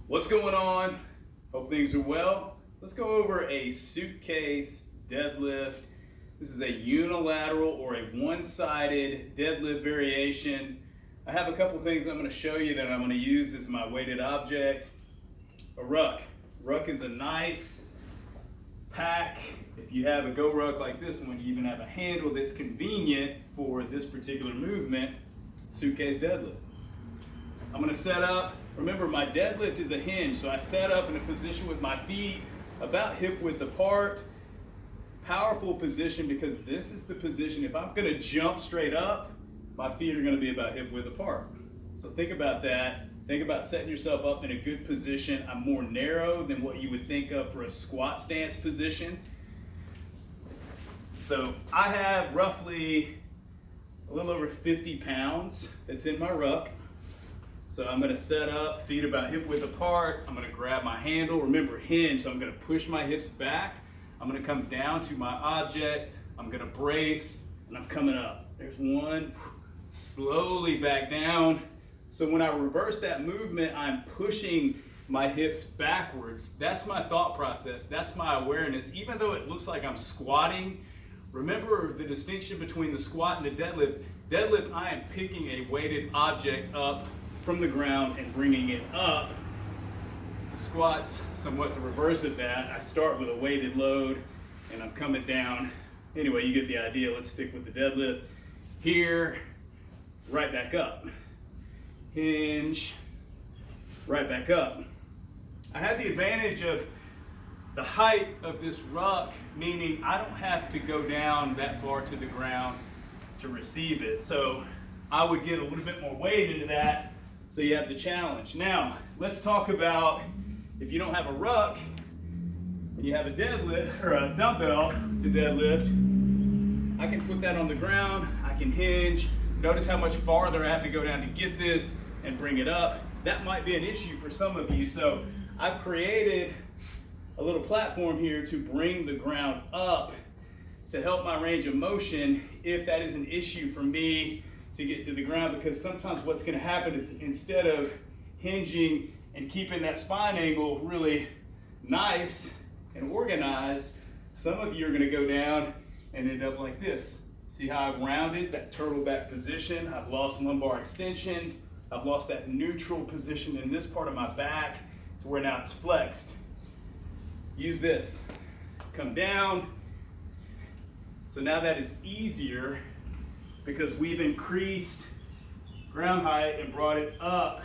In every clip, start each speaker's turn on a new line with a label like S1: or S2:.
S1: What's going on? Hope things are well. Let's go over a suitcase deadlift. This is a unilateral or a one-sided deadlift variation. I have a couple things I'm going to show you that I'm going to use as my weighted object. A ruck. Ruck is a nice pack. If you have a go ruck like this one, you even have a handle that's convenient for this particular movement. Suitcase deadlift. I'm going to set up. Remember, my deadlift is a hinge, so I set up in a position with my feet about hip width apart. Powerful position because this is the position, if I'm going to jump straight up, my feet are going to be about hip width apart. So think about that. Think about setting yourself up in a good position. I'm more narrow than what you would think of for a squat stance position. So I have roughly a little over 50 pounds that's in my ruck. So I'm going to set up, feet about hip width apart. I'm going to grab my handle. Remember, hinge, so I'm going to push my hips back. I'm going to come down to my object. I'm going to brace, and I'm coming up. There's one. Slowly back down. So when I reverse that movement, I'm pushing my hips backwards. That's my thought process. That's my awareness. Even though it looks like I'm squatting, remember the distinction between the squat and the deadlift. Deadlift, I am picking a weighted object up from the ground and bringing it up. The squat's somewhat the reverse of that. I start with a weighted load and I'm coming down. Anyway, you get the idea. Let's stick with the deadlift. Here, right back up. Hinge, right back up. I have the advantage of the height of this ruck, meaning I don't have to go down that far to the ground to receive it. So I would get a little bit more weight into that. So you have the challenge. Now, let's talk about if you don't have a ruck and you have a deadlift or a dumbbell to deadlift, I can put that on the ground, I can hinge. Notice how much farther I have to go down to get this and bring it up. That might be an issue for some of you. So I've created a little platform here to bring the ground up to help my range of motion if that is an issue for me to get to the ground, because sometimes what's going to happen is instead of hinging and keeping that spine angle really nice and organized, some of you are going to go down and end up like this. See how I've rounded that turtle back position? I've lost lumbar extension. I've lost that neutral position in this part of my back to where now it's flexed. Use this. Come down. So now that is easier because we've increased ground height and brought it up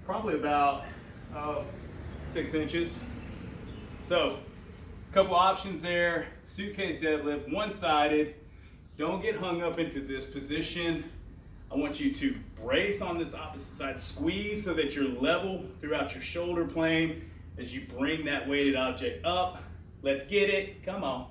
S1: probably about 6 inches. So a couple options there. Suitcase deadlift, one-sided. Don't get hung up into this position. I want you to brace on this opposite side. Squeeze so that you're level throughout your shoulder plane as you bring that weighted object up. Let's get it. Come on.